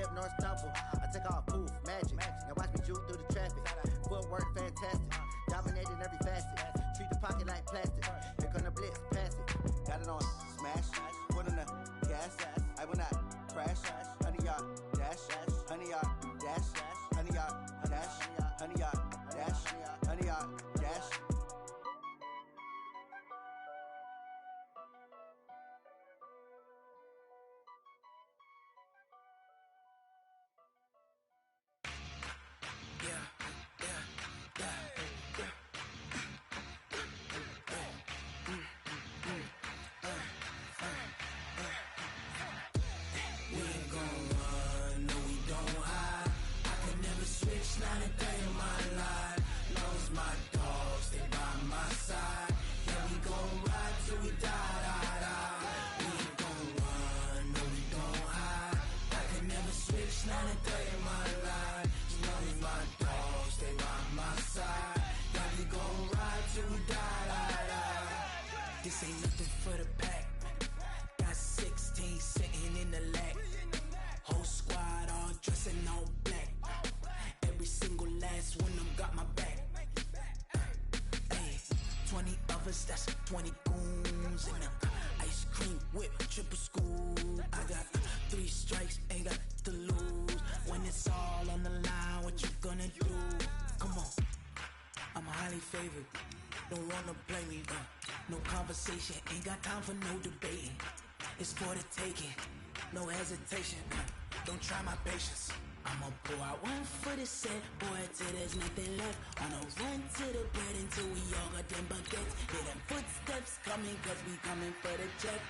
flip, nor stumble. I take off, poof, magic. Now watch me juke through the traffic. Footwork fantastic, dominating every facet. Treat the pocket like plastic. Here come the blitz, pass it. Got it on smash, put on the gas. I will not crash. 100-yard dash, 100-yard dash, 100-yard dash, 100-yard dash, 100-yard dash. This ain't nothing for the pack. Got 16 sitting in the lag. Whole squad all dressing all black. Every single last one of them got my back. Hey, 20 of us, that's 20 goons in the ice cream whip, triple school. I got 3 strikes, ain't got to lose. When it's all on the line, what you gonna do? Come on, I'm highly favored. Don't wanna play me, no conversation, ain't got time for no debating. It's for the taking, no hesitation. Don't try my patience. I'ma pull out one for the set, boy, till there's nothing left. On a run to the bread until we all got them baguettes. Hear them footsteps coming, cause we coming for the check.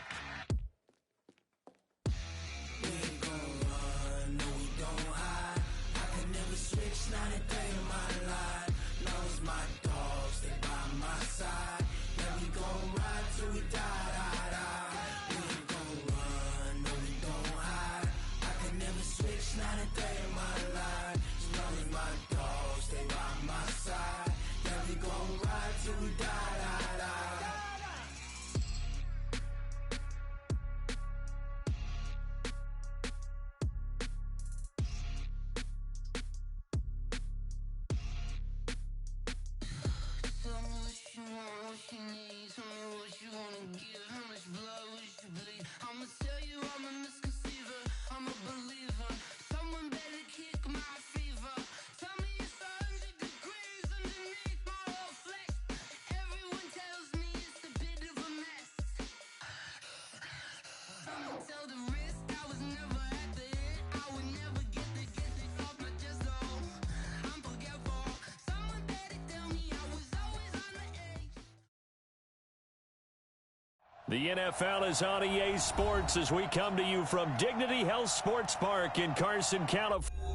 We ain't gon' run, no we don't hide. I can never switch, not a day in my life. Long as my dogs, they by my side. Yeah, we gon' ride till we die, die, die. We ain't gon' run, no we don't hide. I can never switch, not a day in my life. As long as my dogs, they by my side. Yeah, we gon' ride till we die, die, die. Tell me what you want, what you need. Tell me what you wanna give. How much blood would you bleed? I'ma tell you I'm a misconceiver. I'm a believer. Someone better kick my fever. Tell me it's 100 degrees underneath my whole flesh. Everyone tells me it's a bit of a mess. I'ma tell the risk I was never at the end. I would never get it off my chest though. I'm forgetful. Someone better tell me I was always on the edge. The NFL is on EA Sports as we come to you from Dignity Health Sports Park in Carson, California.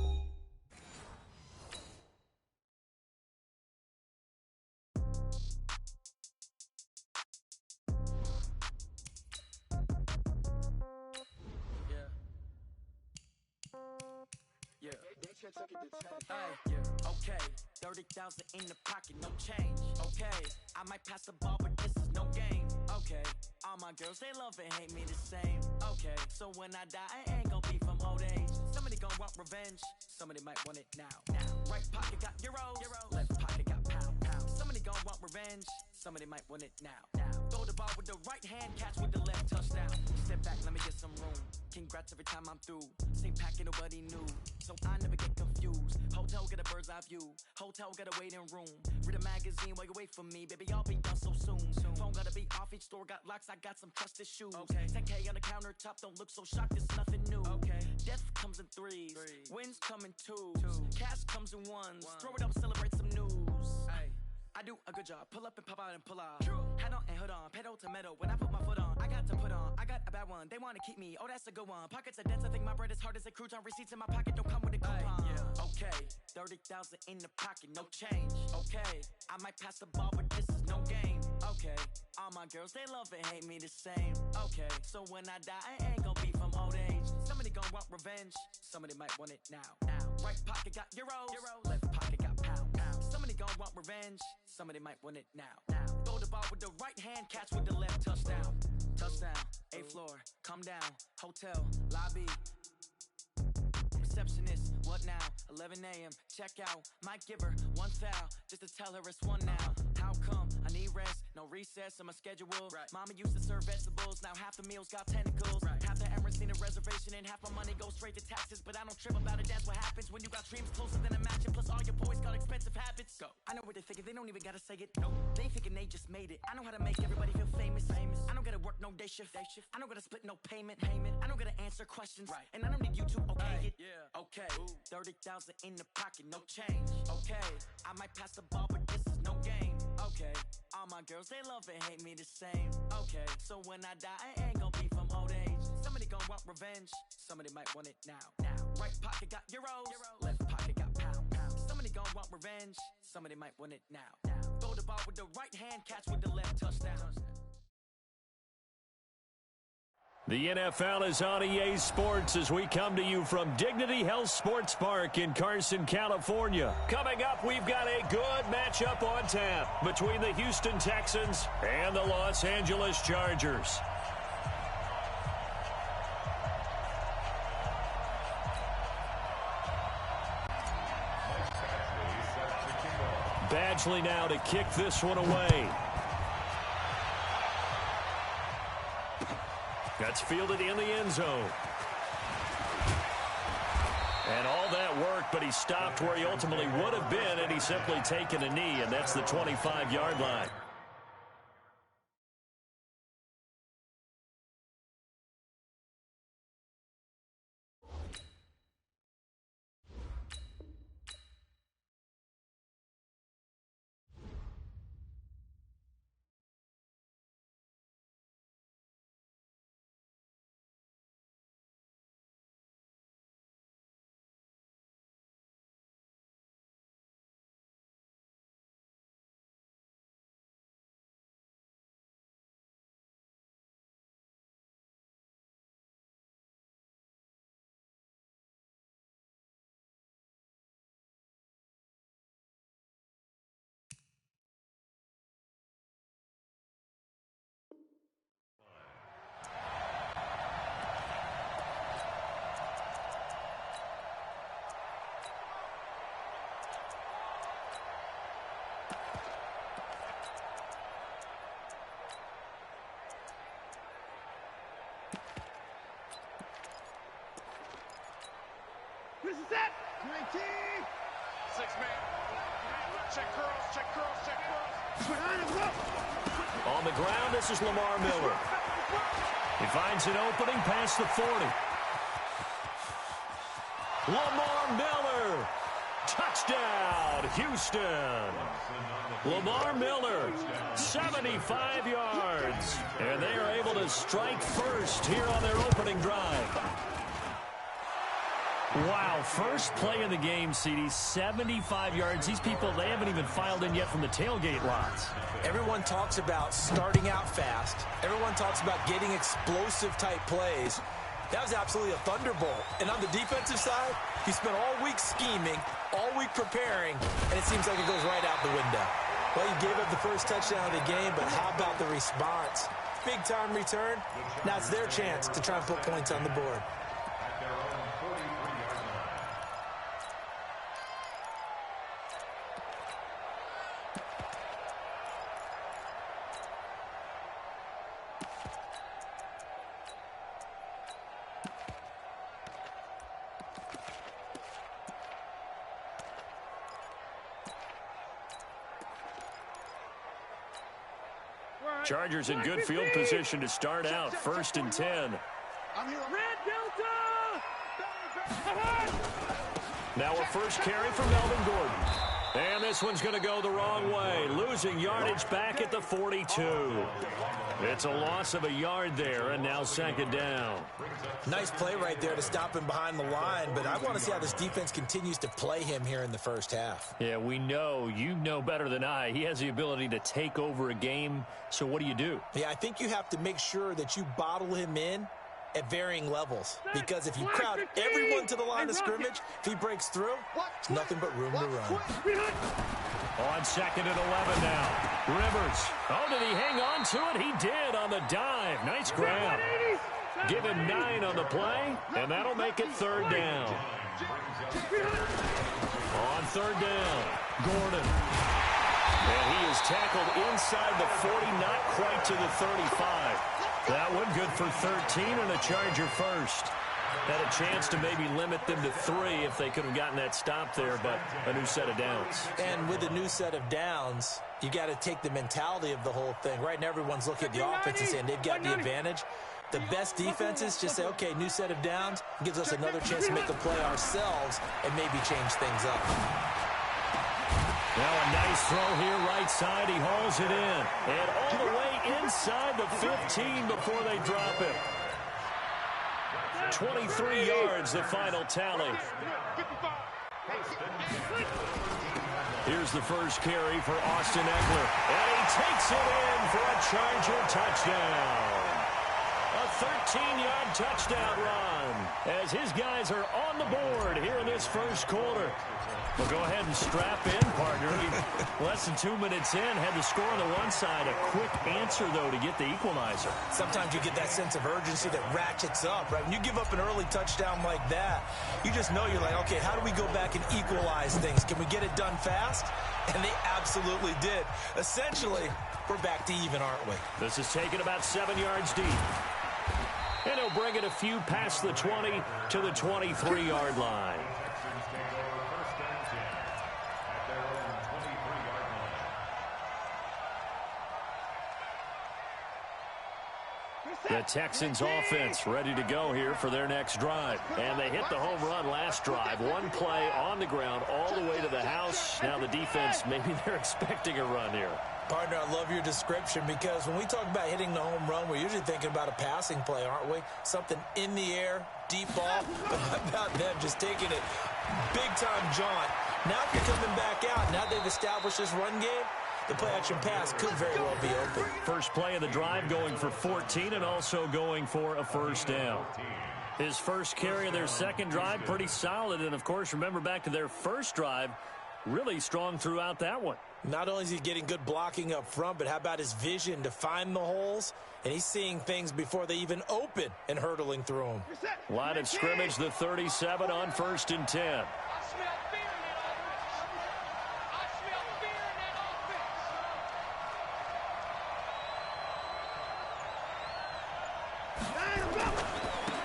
Okay, 30,000 in the pocket, no change. Okay, I might pass the ball, but this is no game. Okay, all my girls, they love and hate me the same. Okay, so when I die, I ain't gon' be from old age. Somebody gon' want revenge, somebody might want it now. Right pocket got euros, left pocket got pound. Somebody gon' want revenge, somebody might want it now. Throw the ball with the right hand, catch with the left, touchdown. Step back, let me get some room. Congrats every time I'm through. Same packet, nobody knew, so I never get confused. Hotel get a bird's eye view. Hotel got a waiting room. Read a magazine while you wait for me, baby. I'll be done so soon. Phone gotta be off. Each store got locks. I got some trusted shoes. Okay. 10K on the countertop. Don't look so shocked. It's nothing new. Okay. Death comes in threes. Wins come in twos. Cash comes in ones. Throw it up, celebrate some news. Ay. I do a good job. Pull up and pop out and pull out. Head on and hood on. Pedal to metal. When I put my foot on, I got to put on. I got a bad one. They want to keep me. Oh, that's a good one. Pockets are dense. I think my bread is hard as a crouton. Receipts in my pocket don't come with a coupon. Okay. 30,000 in the pocket. No change. Okay. I might pass the ball, but this is no game. Okay. All my girls, they love and hate me the same. Okay. So when I die, I ain't gon' be from old age. Somebody gon' want revenge. Somebody might want it now. Right pocket got euros. Left pocket got pound. Somebody gon' want revenge. Somebody might want it now. Throw the ball with the right hand, catch with the left, touchdown. Touchdown, A floor, come down, hotel, lobby. now, 11 a.m., check out. Might give her one foul, just to tell her it's one now. How come? I need rest, no recess on my schedule. Right. Mama used to serve vegetables, now half the meals got tentacles. Right. Half the Emirates need a reservation and half my money goes straight to taxes. But I don't trip about it, that's what happens when you got dreams closer than a mansion. Plus all your boys got expensive habits. Go. I know what they're thinking, they don't even gotta say it. No, they thinking they just made it. I know how to make everybody feel famous. I don't gotta work no day shift. I don't gotta split no payment. I don't gotta answer questions. Right. And I don't need you to okay it. Yeah. Okay. 30,000 in the pocket, no change. Okay. I might pass the ball, but this is no game. Okay. All my girls, they love and hate me the same. Okay. So when I die, I ain't gonna be from old age. Somebody gon' want revenge. Somebody might want it now. Right pocket got euros. Left pocket got pounds. Somebody gon' want revenge. Somebody might want it now. Throw the ball with the right hand, catch with the left, touchdown. The NFL is on EA Sports as we come to you from Dignity Health Sports Park in Carson, California. Coming up, we've got a good matchup on tap between the Houston Texans and the Los Angeles Chargers. Badgley now to kick this one away. That's fielded in the end zone. And all that work, but he stopped where he ultimately would have been, and he's simply taken a knee, and that's the 25-yard line. This is it. 19. 6-man. Check curls, check curls, check curls. On the ground, this is Lamar Miller. He finds an opening past the 40. Lamar Miller. Touchdown, Houston. Lamar Miller, 75 yards. And they are able to strike first here on their opening drive. Wow, first play of the game, CD, 75 yards. These people, they haven't even filed in yet from the tailgate lots. Everyone talks about starting out fast. Everyone talks about getting explosive-type plays. That was absolutely a thunderbolt. And on the defensive side, he spent all week scheming, all week preparing, and it seems like it goes right out the window. Well, he gave up the first touchdown of the game, but how about the response? Big-time return. Now it's their chance to try and put points on the board. Chargers in good field position to start out. 1st and 10. Red Delta! Now a first carry for Melvin Gordon. And this one's going to go the wrong way. Losing yardage back at the 42. It's a loss of a yard there, and now 2nd down. Nice play right there to stop him behind the line, but I want to see how this defense continues to play him here in the first half. Yeah, we know. You know better than I. He has the ability to take over a game, so what do? Yeah, I think you have to make sure that you bottle him in at varying levels, because if you crowd everyone to the line of scrimmage, if he breaks through, it's nothing but room to run. On 2nd and 11 now. Rivers. Oh, did he hang on to it? He did on the dive. Nice grab. Give him 9 on the play, and that'll make it 3rd down. On third down, Gordon. And he is tackled inside the 40, not quite to the 35. That one good for 13 and a Charger first. Had a chance to maybe limit them to 3 if they could have gotten that stop there, but a new set of downs. And with a new set of downs, you got to take the mentality of the whole thing. Right now, everyone's looking at the offense and saying they've got the advantage. The best defenses just say, okay, new set of downs, gives us another chance to make a play ourselves and maybe change things up. Now a nice throw here, right side. He hauls it in. And all the way inside the 15 before they drop him. 23 yards, the final tally. Here's the first carry for Austin Ekeler. And he takes it in for a Charger touchdown. A 13-yard touchdown run as his guys are on the board here in this first quarter. Well, go ahead and strap in, partner. Less than 2 minutes in, had the score on the one side. A quick answer, though, to get the equalizer. Sometimes you get that sense of urgency that ratchets up, right? When you give up an early touchdown like that, you just know you're like, okay, how do we go back and equalize things? Can we get it done fast? And they absolutely did. Essentially, we're back to even, aren't we? This is taken about 7 yards deep. And he'll bring it a few past the 20 to the 23-yard line. The Texans offense ready to go here for their next drive. And they hit the home run last drive. One play on the ground all the way to the house. Now the defense, maybe they're expecting a run here. Partner, I love your description because when we talk about hitting the home run, we're usually thinking about a passing play, aren't we? Something in the air, deep ball. But how about them just taking it big-time jaunt? Now if you're coming back out, now they've established this run game, the play-action pass could very well be open. First play of the drive going for 14 and also going for a first down. His first carry of their second drive, pretty solid. And, of course, remember back to their first drive, really strong throughout that one. Not only is he getting good blocking up front, but how about his vision to find the holes? And he's seeing things before they even open and hurtling through them. Line of scrimmage, the 37 on 1st and 10.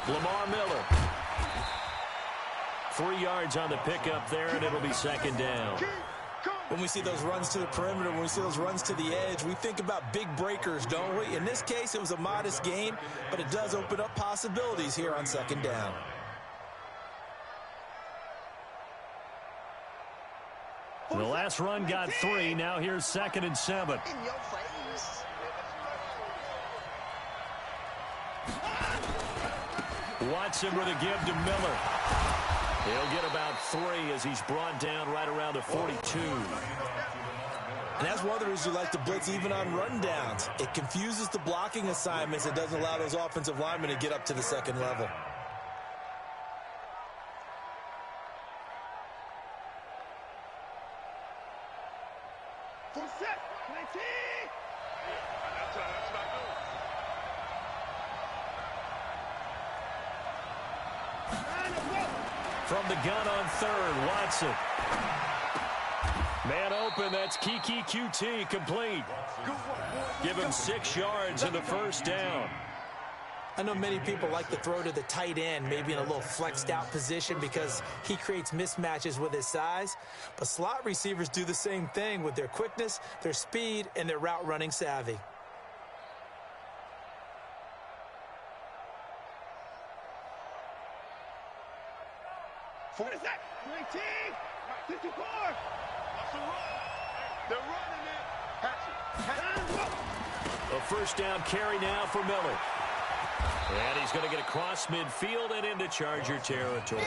Lamar Miller. 3 yards on the pickup there, and it'll be second down. When we see those runs to the perimeter, when we see those runs to the edge, we think about big breakers, don't we? In this case, it was a modest gain, but it does open up possibilities here on second down. The last run got 3. Now here's 2nd and 7. In your face. Watson with a give to Miller. He'll get about 3 as he's brought down right around the 42. And that's one of the reasons you like to blitz even on rundowns. It confuses the blocking assignments. It doesn't allow those offensive linemen to get up to the second level. Full set, 19. That's not good. From the gun on 3rd, Watson. Man open, that's Kiki QT complete. Give him 6 yards in the first down. I know many people like to throw to the tight end, maybe in a little flexed out position because he creates mismatches with his size. But slot receivers do the same thing with their quickness, their speed, and their route running savvy. What is that? 19. 54. That's a run. They're running it. A first down carry now for Miller. And he's going to get across midfield and into Charger territory.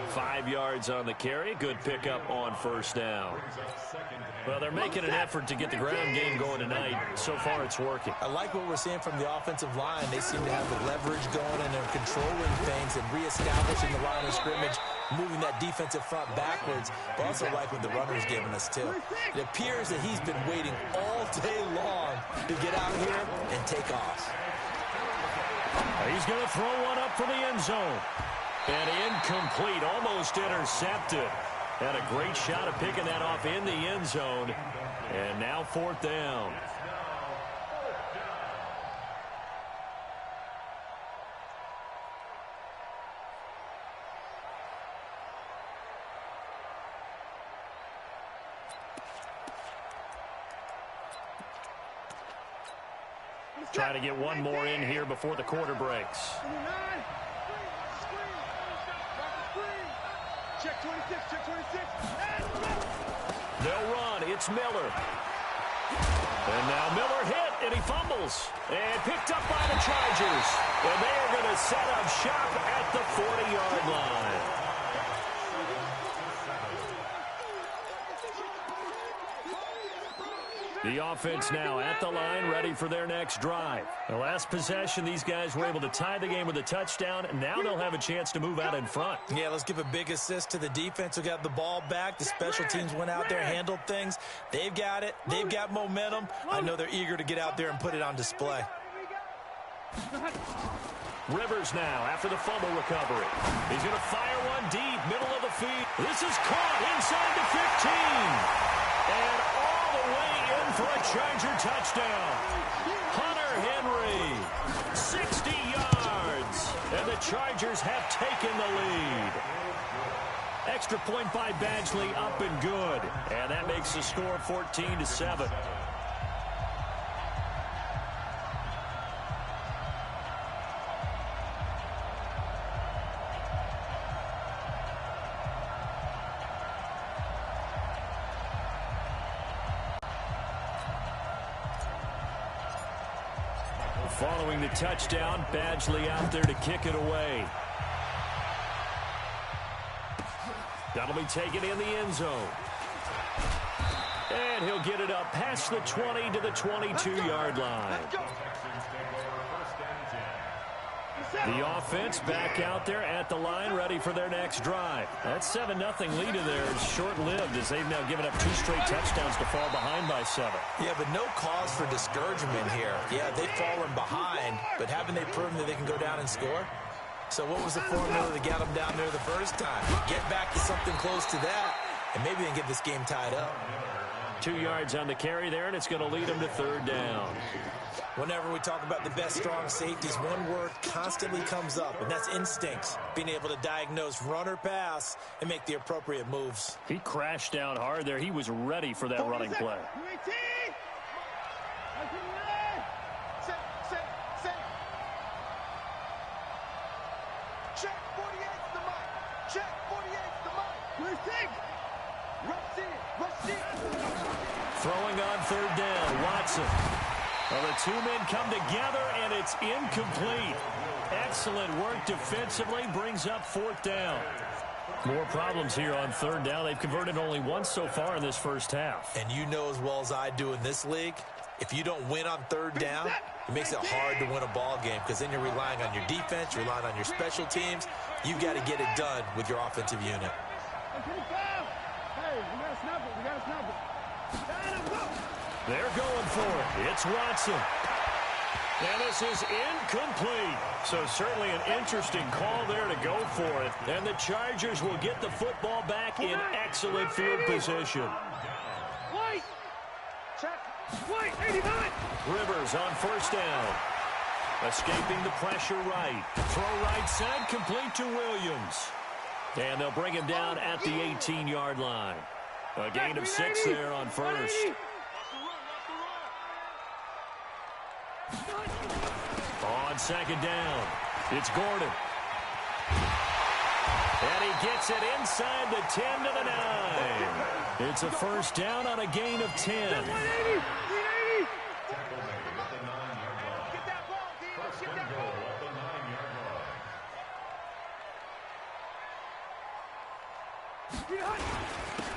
5 yards on the carry. Good pickup on first down. Well, they're making an effort to get the ground game going tonight. So far, it's working. I like what we're seeing from the offensive line. They seem to have the leverage going, and they're controlling things and reestablishing the line of scrimmage, moving that defensive front backwards. But also like what the runner's giving us, too. It appears that he's been waiting all day long to get out here and take off. He's going to throw one up for the end zone. And incomplete, almost intercepted. Had a great shot of picking that off in the end zone. And now 4th down. Trying to get one more in here before the quarter breaks. Check 26, check 26. They'll run. It's Miller. And now Miller hit, and he fumbles. And picked up by the Chargers. And they are going to set up shop at the 40-yard line. The offense now at the line, ready for their next drive. The last possession, these guys were able to tie the game with a touchdown, and now they'll have a chance to move out in front. Yeah, let's give a big assist to the defense who got the ball back. The special teams went out there, handled things. They've got it. They've got momentum. I know they're eager to get out there and put it on display. Rivers now after the fumble recovery. He's going to fire one deep, middle of the field. This is caught inside the 15. And all the way in for a Charger touchdown. Hunter Henry, 60 yards. And the Chargers have taken the lead. Extra point by Badgley, up and good. And that makes the score 14-7. Following the touchdown, Badgley out there to kick it away. That'll be taken in the end zone. And he'll get it up past the 20 to the 22-yard line. The offense back out there at the line, ready for their next drive. That 7-0 lead of theirs is short-lived as they've now given up 2 straight touchdowns to fall behind by 7. Yeah, but no cause for discouragement here. Yeah, they've fallen behind, but haven't they proven that they can go down and score? So what was the formula that got them down there the first time? Get back to something close to that, and maybe they can get this game tied up. 2 yards on the carry there, and it's going to lead them to 3rd down. Whenever we talk about the best strong safeties, one word constantly comes up, and that's instincts. Being able to diagnose run or pass and make the appropriate moves. He crashed down hard there. He was ready for that running play. Check 48's the mic. Check 48's the mic. Rush in. Throwing on 3rd down, Watson. Well, the 2 men come together, and it's incomplete. Excellent work defensively, brings up 4th down. More problems here on 3rd down. They've converted only once so far in this first half. And you know as well as I do in this league, if you don't win on 3rd down, it makes it hard to win a ball game because then you're relying on your defense, you're relying on your special teams. You've got to get it done with your offensive unit. They're going for it. It's Watson. And this is incomplete. So certainly an interesting call there to go for it. And the Chargers will get the football back in excellent field position. White. Check. White, 89. Rivers on 1st down. Escaping the pressure right. Throw right side, complete to Williams. And they'll bring him down at the 18-yard line. A gain of 6 there on 1st. On 2nd down, it's Gordon. And he gets it inside the 10 to the 9. It's a 1st down on a gain of 10.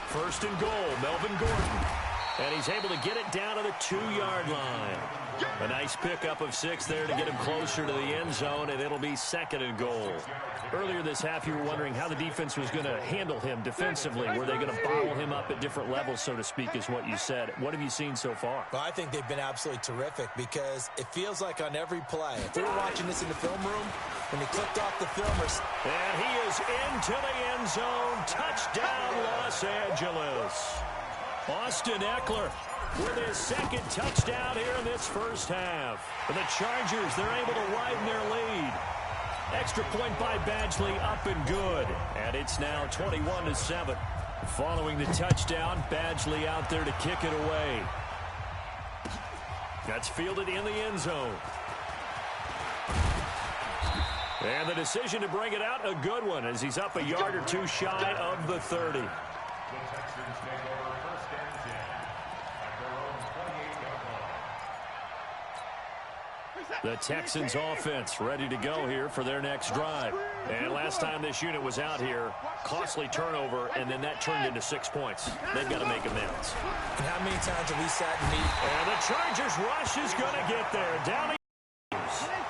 First and goal, Melvin Gordon. And he's able to get it down to the 2-yard line. A nice pickup of 6 there to get him closer to the end zone, and it'll be 2nd and goal. Earlier this half, you were wondering how the defense was going to handle him defensively. Were they going to bottle him up at different levels, so to speak, is what you said. What have you seen so far? Well, I think they've been absolutely terrific because it feels like on every play, if we were watching this in the film room, when he clicked off the filmers. And he is into the end zone. Touchdown, Los Angeles. Austin Eckler with his second touchdown here in this first half. For the Chargers, they're able to widen their lead. Extra point by Badgley, up and good. And it's now 21-7. Following the touchdown, Badgley out there to kick it away. That's fielded in the end zone. And the decision to bring it out, a good one, as he's up a yard or two shy of the 30. The Texans offense ready to go here for their next drive. And last time this unit was out here, costly turnover, and then that turned into 6 points. They've got to make amends. And how many times have we sat and meet? And the Chargers rush is going to get there. Down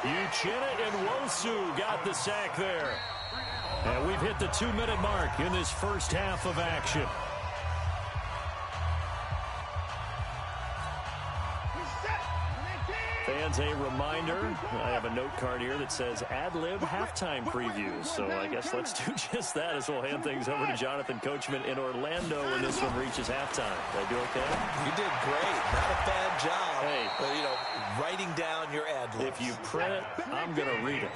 Uchenna and Wosu got the sack there. And we've hit the 2-minute mark in this first half of action. Fans, a reminder, I have a note card here that says ad-lib halftime previews. So I guess let's do just that as we'll hand things over to Jonathan Coachman in Orlando when this one reaches halftime. Did I do okay? You did great. Not a bad job. Hey. But, writing down your ad-libs. If you print it, I'm going to read it.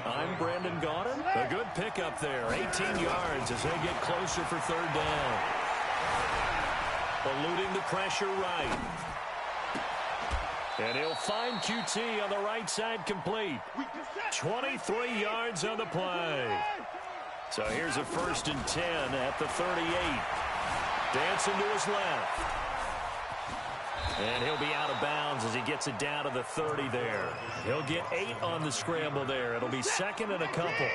I'm Brandon Gaudin. A good pickup there. 18 yards as they get closer for third down. Eluding the pressure right. And he'll find QT on the right side complete. 23 yards on the play. So here's a 1st and 10 at the 38. Dancing to his left. And he'll be out of bounds as he gets it down to the 30 there. He'll get 8 on the scramble there. It'll be second and a couple.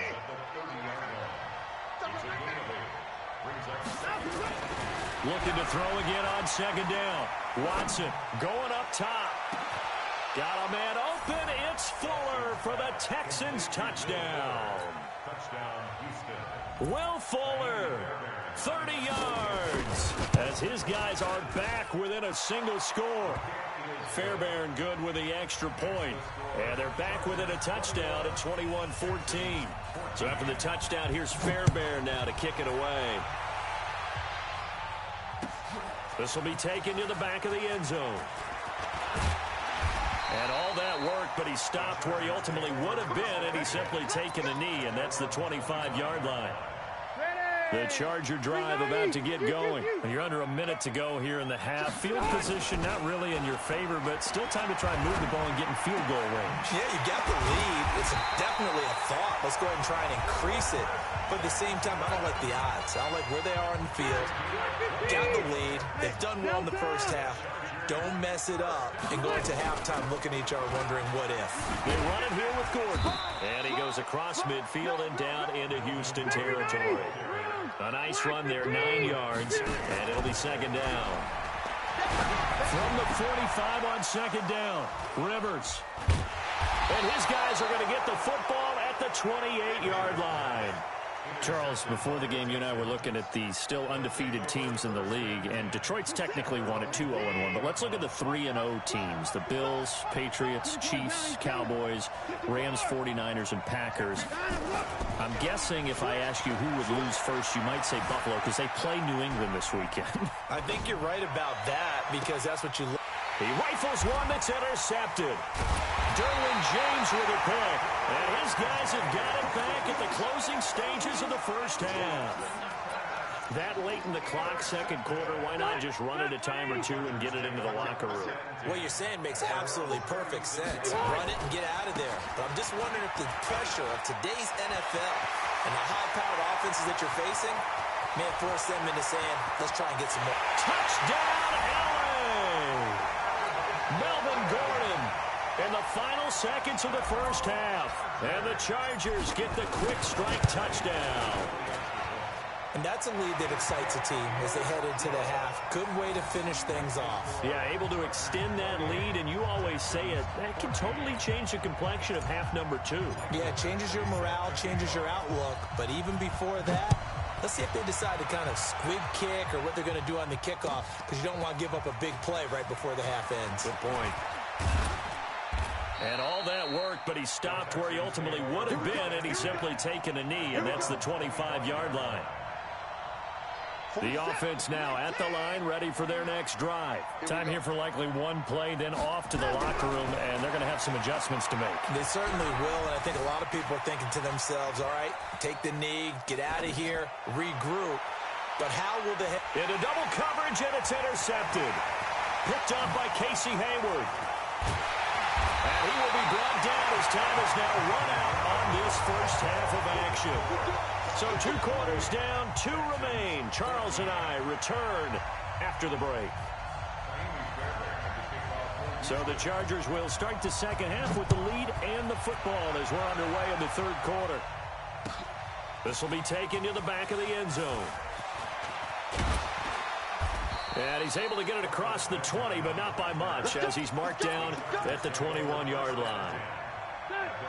Looking to throw again on second down. Watson going up top. Got a man open. It's Fuller for the Texans touchdown. Will Fuller, 30 yards, as his guys are back within a single score. Fairbairn good with the extra point. And they're back within a touchdown at 21-14. So after the touchdown, here's Fairbairn now to kick it away. This will be taken to the back of the end zone. And all that work, but he stopped where he ultimately would have been, and he's simply taken a knee, and that's the 25-yard line. The Charger drive about to get going. You're under a minute to go here in the half. Field position not really in your favor, but still time to try and move the ball and get in field goal range. Yeah, you got the lead. It's definitely a thought. Let's go ahead and try and increase it. But at the same time, I don't like the odds. I don't like where they are in the field. Got the lead. They've done well in the first half. Don't mess it up and go into halftime looking at each other wondering what if. They run it here with Gordon. And he goes across midfield and down into Houston territory. A nice run there, 9 yards, and it'll be second down. From the 45 on second down, Rivers. And his guys are going to get the football at the 28-yard line. Charles, before the game, you and I were looking at the still undefeated teams in the league, and Detroit's technically won at 2-0-1, but let's look at the 3-0 teams. The Bills, Patriots, Chiefs, Cowboys, Rams, 49ers, and Packers. I'm guessing if I ask you who would lose first, you might say Buffalo, because they play New England this weekend. I think you're right about that, because that's what you look. He rifles one that's intercepted. Derwin James with a pick. And his guys have got it back at the closing stages of the first half. That late in the clock, second quarter, why not just run it a time or two and get it into the locker room? What you're saying makes absolutely perfect sense. Run it and get out of there. But I'm just wondering if the pressure of today's NFL and the high-powered offenses that you're facing may force them into saying, let's try and get some more. Touchdown, LA! Melvin Gordon in the final seconds of the first half. And the Chargers get the quick strike touchdown. And that's a lead that excites a team as they head into the half. Good way to finish things off. Yeah, able to extend that lead, and you always say it, that can totally change the complexion of half number 2. Yeah, it changes your morale, changes your outlook. But even before that, let's see if they decide to kind of squib kick or what they're going to do on the kickoff, because you don't want to give up a big play right before the half ends. Good point. And all that work, but he stopped where he ultimately would have been, and he's simply taken a knee, and that's the 25-yard line. The offense now at the line, ready for their next drive. Time here for likely one play, then off to the locker room, and they're going to have some adjustments to make. They certainly will, and I think a lot of people are thinking to themselves, all right, take the knee, get out of here, regroup. But how will they... Into double coverage, and it's intercepted. Picked up by Casey Hayward. And he will be brought down as time is now run out on this first half of action. So 2 quarters down, 2 remain. Charles and I return after the break. So the Chargers will start the second half with the lead and the football as we're underway in the third quarter. This will be taken to the back of the end zone. And he's able to get it across the 20, but not by much, as he's marked down at the 21-yard line.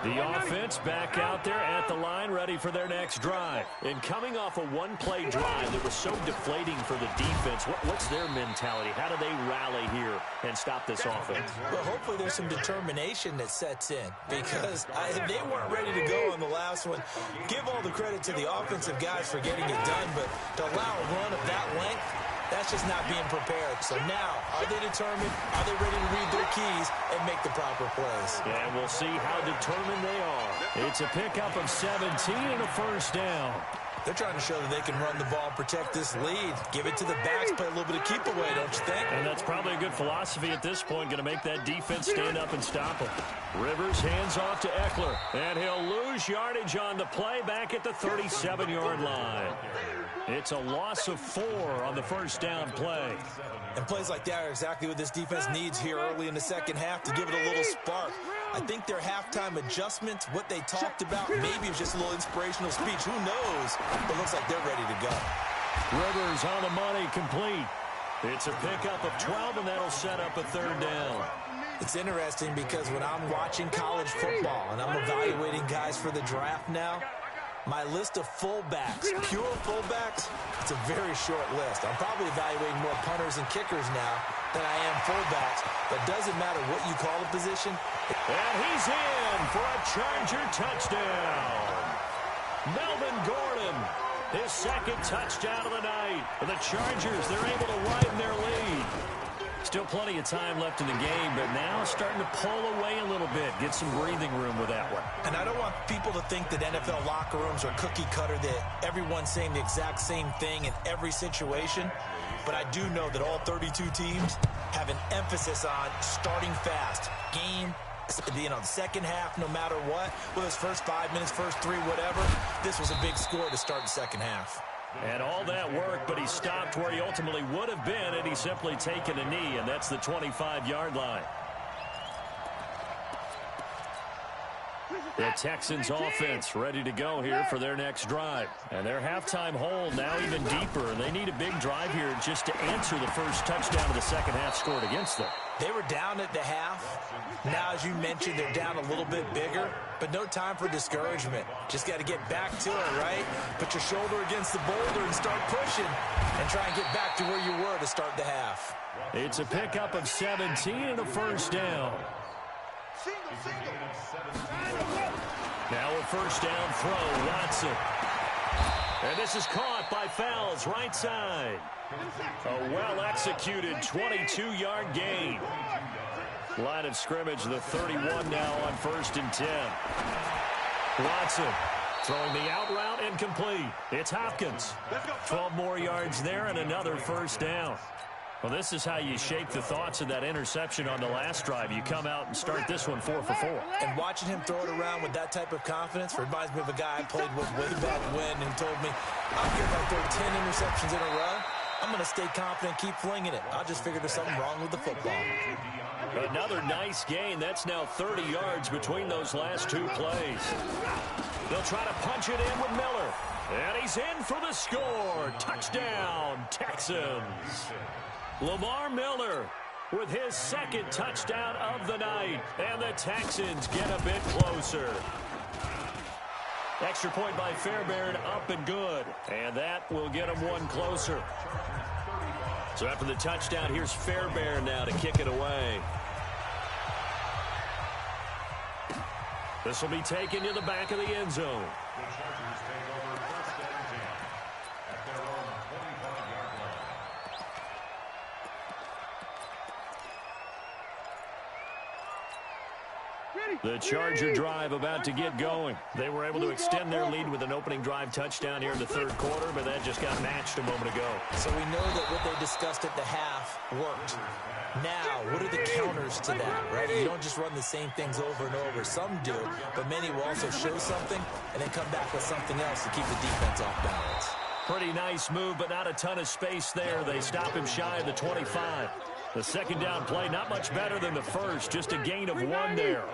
The offense back out there at the line, ready for their next drive. And coming off a one-play drive that was so deflating for the defense, what's their mentality? How do they rally here and stop this offense? Well, hopefully there's some determination that sets in, because they weren't ready to go on the last one. Give all the credit to the offensive guys for getting it done, but to allow a run of that length, that's just not being prepared. So now, are they determined? Are they ready to read their keys and make the proper plays? And we'll see how determined they are. It's a pickup of 17 and a first down. They're trying to show that they can run the ball and protect this lead. Give it to the backs, play a little bit of keep away, don't you think? And that's probably a good philosophy at this point, going to make that defense stand up and stop them. Rivers hands off to Eckler, and he'll lose yardage on the play back at the 37-yard line. It's a loss of 4 on the first down play. And plays like that are exactly what this defense needs here early in the second half to give it a little spark. I think their halftime adjustments, what they talked about, maybe it was just a little inspirational speech. Who knows? But it looks like they're ready to go. Rivers on the money, complete. It's a pickup of 12, and that'll set up a third down. It's interesting because when I'm watching college football and I'm evaluating guys for the draft now, my list of fullbacks, pure fullbacks, it's a very short list. I'm probably evaluating more punters and kickers now than I am fullbacks. But it doesn't matter what you call the position. And he's in for a Charger touchdown. Melvin Gordon, his second touchdown of the night. And the Chargers, they're able to widen their lead. Still plenty of time left in the game, but now starting to pull away a little bit. Get some breathing room with that one. And I don't want people to think that NFL locker rooms are cookie cutter, that everyone's saying the exact same thing in every situation. But I do know that all 32 teams have an emphasis on starting fast. Game, the second half, no matter what. Whether it's first 5 minutes, first 3, whatever. This was a big score to start the second half. And all that work, but he stopped where he ultimately would have been, and he's simply taken a knee, and that's the 25-yard line. The Texans offense ready to go here for their next drive. And their halftime hold now even deeper, and they need a big drive here just to answer the first touchdown of the second half scored against them. They were down at the half. Now, as you mentioned, they're down a little bit bigger, but no time for discouragement. Just got to get back to it, right? Put your shoulder against the boulder and start pushing and try and get back to where you were to start the half. It's a pickup of 17 and a first down. Now a first down throw, Watson. And this is caught by Fells, right side. A well-executed 22-yard gain. Line of scrimmage, the 31 now on 1st and 10. Watson throwing the out route incomplete. It's Hopkins. 12 more yards there and another first down. Well, this is how you shake the thoughts of that interception on the last drive. You come out and start this one 4 for 4. And watching him throw it around with that type of confidence reminds me of a guy I played with way back when who told me, I don't care if I throw 10 interceptions in a row. I'm going to stay confident, keep flinging it. I just figured there's something wrong with the football. Another nice gain. That's now 30 yards between those last 2 plays. They'll try to punch it in with Miller. And he's in for the score. Touchdown, Texans. Lamar Miller with his second touchdown of the night. And the Texans get a bit closer. Extra point by Fairbairn, up and good. And that will get them one closer. So after the touchdown, here's Fairbairn now to kick it away. This will be taken to the back of the end zone. The Chargers take over first and 10 at their own 25-yard line. The Charger drive about to get going. They were able to extend their lead with an opening drive touchdown here in the third quarter, but that just got matched a moment ago. So we know that what they discussed at the half worked. Now, what are the counters to that, right? You don't just run the same things over and over. Some do, but many will also show something and then come back with something else to keep the defense off balance. Pretty nice move, but not a ton of space there. They stop him shy of the 25. The second down play, not much better than the first, just a gain of 1 there.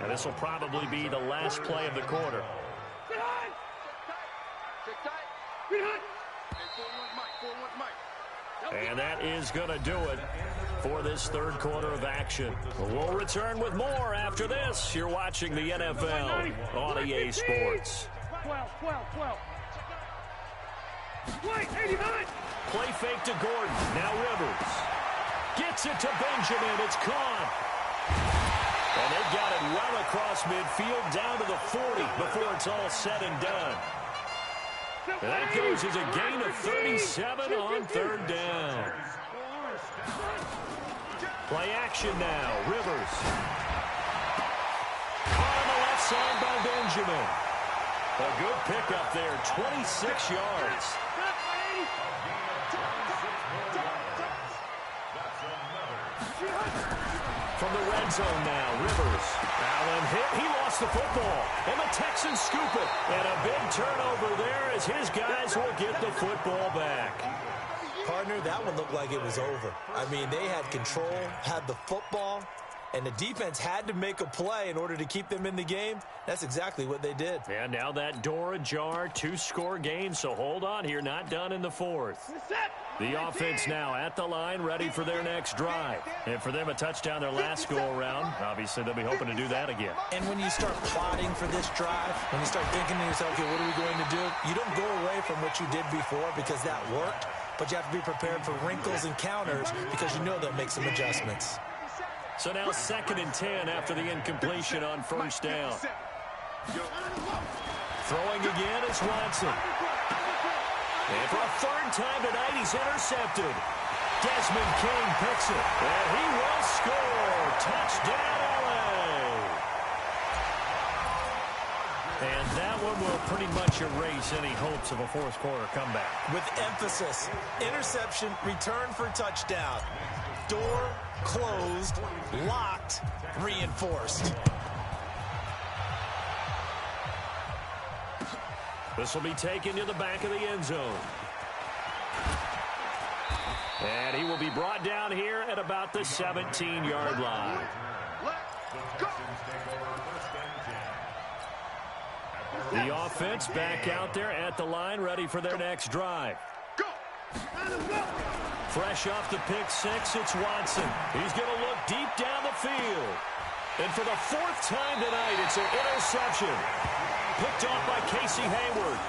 And this will probably be the last play of the quarter. And that is going to do it for this third quarter of action. We'll return with more after this. You're watching the NFL on EA Sports. 12. Wait, 89. Play fake to Gordon. Now Rivers. Gets it to Benjamin. It's caught. And they got it well across midfield down to the 40 before it's all said and done. And that goes as a gain of 37 on third down. Play action now. Rivers. Caught on the left side by Benjamin. A good pickup there, 26 yards. From the red zone now, Rivers. Allen hit. He lost the football. And the Texans scoop it. And a big turnover there as his guys will get the football back. Partner, that one looked like it was over. I mean, they had control, had the football, and the defense had to make a play in order to keep them in the game. That's exactly what they did. And now that door ajar, 2-score game, so hold on here, not done in the fourth. The offense now at the line, ready for their next drive. And for them, a touchdown their last go-around. Obviously, they'll be hoping to do that again. And when you start plotting for this drive, when you start thinking to yourself, okay, what are we going to do? You don't go away from what you did before because that worked, but you have to be prepared for wrinkles and counters because you know they'll make some adjustments. So now 2nd and 10 after the incompletion on first down. Throwing again is Watson. And for a third time tonight, he's intercepted. Desmond King picks it. And he will score. Touchdown, LA. And that one will pretty much erase any hopes of a fourth quarter comeback. With emphasis, interception, return for touchdown. Door closed, locked, reinforced. This will be taken to the back of the end zone. And he will be brought down here at about the 17-yard line. The offense back out there at the line, ready for their next drive. Fresh off the pick six, it's Watson. He's going to look deep down the field. And for the 4th time tonight, it's an interception. Picked off by Casey Hayward.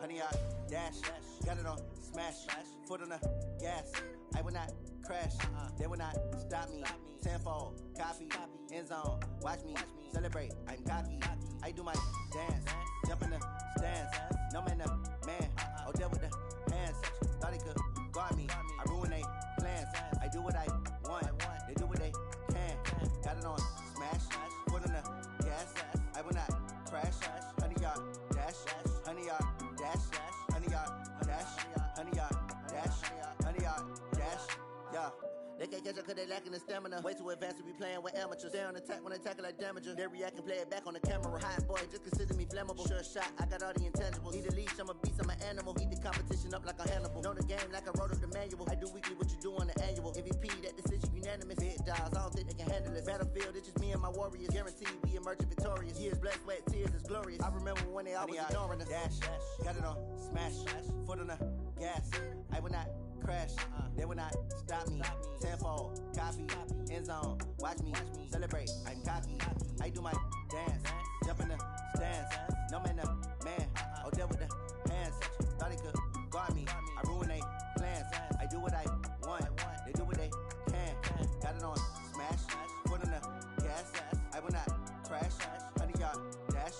Honey, I dash, got it on smash, foot on the gas. I will not crash, they will not stop me. Tenfold, copy, end zone, watch me celebrate. I'm cocky, I do my dance, jump in the stands. No man, the man, oh, deal with the hands. Thought he could guard me, I ruin they plans. I do what I want, they do what they can. Got it on smash, foot on the gas. I will not crash, honey, y'all dash, honey, y'all dash, honey, y'all dash, honey, y'all dash, honey, y'all dash, yeah. They can't catch up cause they lacking the stamina. Way too advanced to be playing with amateurs. Stay on attack when they tackle like damager. They react and play it back on the camera. Hot boy, just consider me flammable. Sure shot, I got all the intangibles. Need a leash, I'm a beast, I'm an animal. Heat the competition up like a Hannibal. Know the game like I wrote up the manual. I do weekly what you do on the annual. MVP, that decision unanimous. Hit dials, I don't think they can handle it. Battlefield, it's just me and my warriors. Guaranteed we emerging victorious. Years, blood, sweat, tears is glorious. I remember when they always ignoring us. Dash, got it on smash, foot on the gas. I will not crash. They will not stop me. Tenfold, copy, end zone. Watch me celebrate. I'm cocky. I do my dance. Jump in the stands. No man, the man. Oh, there with the hands. Thought he could guard me. I ruin they plans. I do what I want. They do what they can. Got it on smash. Put on the gas. I will not crash. 100-yard dash.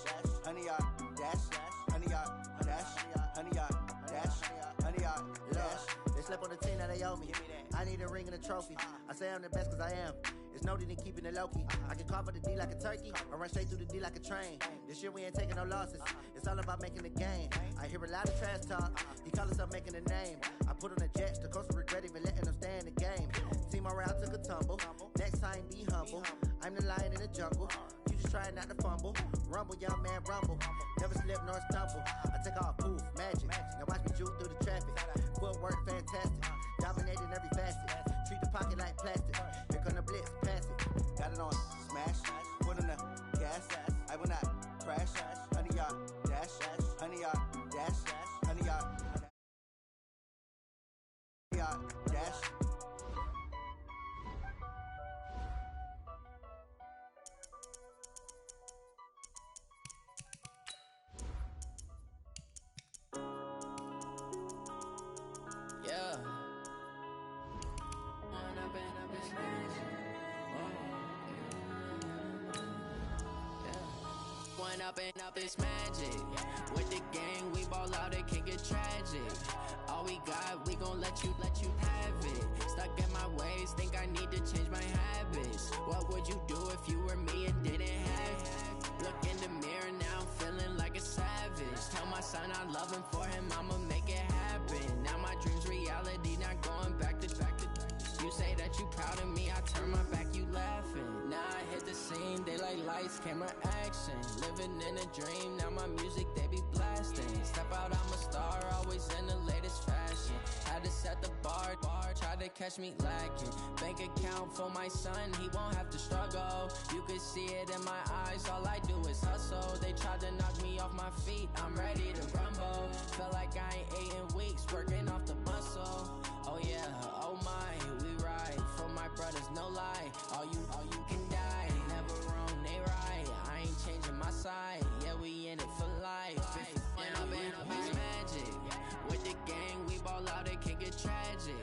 100-yard dash. 100-yard dash. 100-yard dash. 100-yard dash. They slept on the team, now they owe me. I need a ring and a trophy. I say I'm the best cause I am. It's noted in keeping it low-key. I can carve up the D like a turkey or run straight through the D like a train. This year we ain't taking no losses. It's all about making the game. I hear a lot of trash talk. He call himself making a name. I put on the Jets. The coach will regret even letting them stay in the game. Team morale took a tumble. Next time be humble. I'm the lion in the jungle. You just trying not to fumble. Rumble, young man, rumble. Never slip nor stumble. I take off, poof, magic. Now watch me juke through the traffic. Footwork fantastic. Dominating every facet. Treat the pocket like plastic. Here come the blitz, pass it. Got it on smash. Put on the gas. I will not crash. 100-yard dash. 100-yard dash. 100-yard dash. Yeah. One up and up is magic. With the gang, we ball out, it can get tragic. All we got, we gon' let you have it. Stuck in my ways, think I need to change my habits. What would you do if you were me and didn't have it? Look in the mirror now, I'm feeling like a savage. Tell my son I love him, for him I'ma make it happen. Now my dream's reality, not going back to. You say that you proud of me, I turn my back, you laughing. Now I hit the scene, they like lights, camera, action. Living in a dream, now my music, they be blasting. Step out, I'm a star, always in the latest fashion. Had to set the bar, try to catch me lacking. Bank account for my son, he won't have to struggle. You could see it in my eyes, all I do is hustle. They tried to knock me off my feet, I'm ready to rumble. Felt like I ain't ate in weeks, working off the muscle. Oh yeah, oh my, we ride for my brothers, no lie. All you can die, never wrong, they right. I ain't changing my side, yeah, we in it for life. When up and up is magic. With the gang, we ball out, it can get tragic.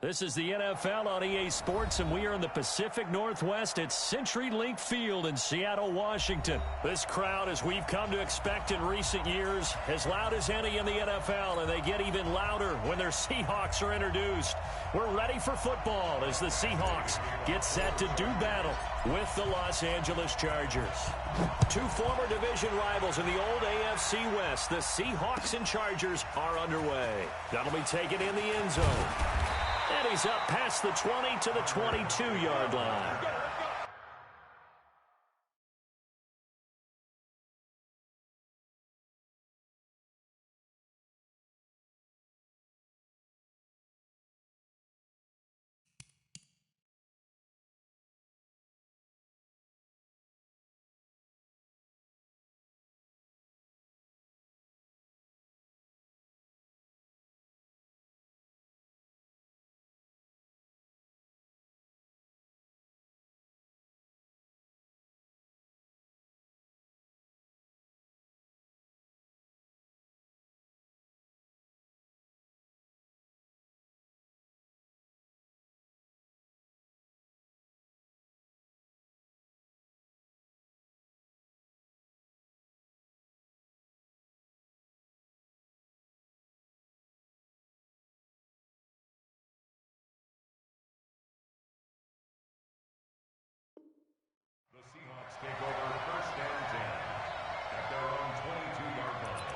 This is the NFL on EA Sports, and we are in the Pacific Northwest at CenturyLink Field in Seattle, Washington. This crowd, as we've come to expect in recent years, as loud as any in the NFL, and they get even louder when their Seahawks are introduced. We're ready for football as the Seahawks get set to do battle with the Los Angeles Chargers. Two former division rivals in the old AFC West, the Seahawks and Chargers, are underway. That'll be taken in the end zone. And he's up past the 20 to the 22-yard line. The Seahawks take over first and 10 at their own 22-yard line.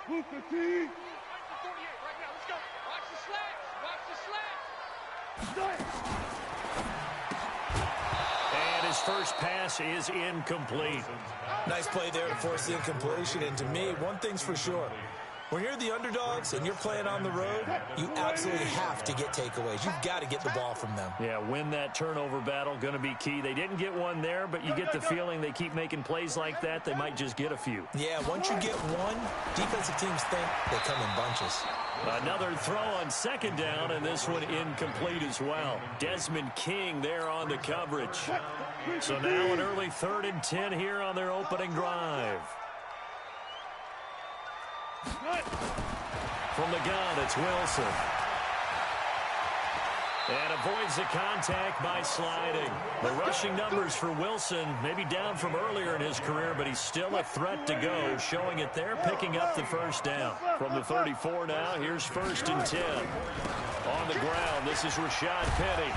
Move the team! And his first pass is incomplete. Nice play there to force the incompletion. And to me, one thing's for sure. When you're the underdogs and you're playing on the road, you absolutely have to get takeaways. You've got to get the ball from them. Yeah, win that turnover battle, going to be key. They didn't get one there, but you get the feeling they keep making plays like that, they might just get a few. Yeah, once you get one, defensive teams think they come in bunches. Another throw on second down, and this one incomplete as well. Desmond King there on the coverage. So now an early 3rd and 10 here on their opening drive. From the gun, it's Wilson. And avoids the contact by sliding. The rushing numbers for Wilson, maybe down from earlier in his career, but he's still a threat to go, showing it there, picking up the first down. From the 34 now, here's 1st and 10. On the ground, this is Rashad Penny.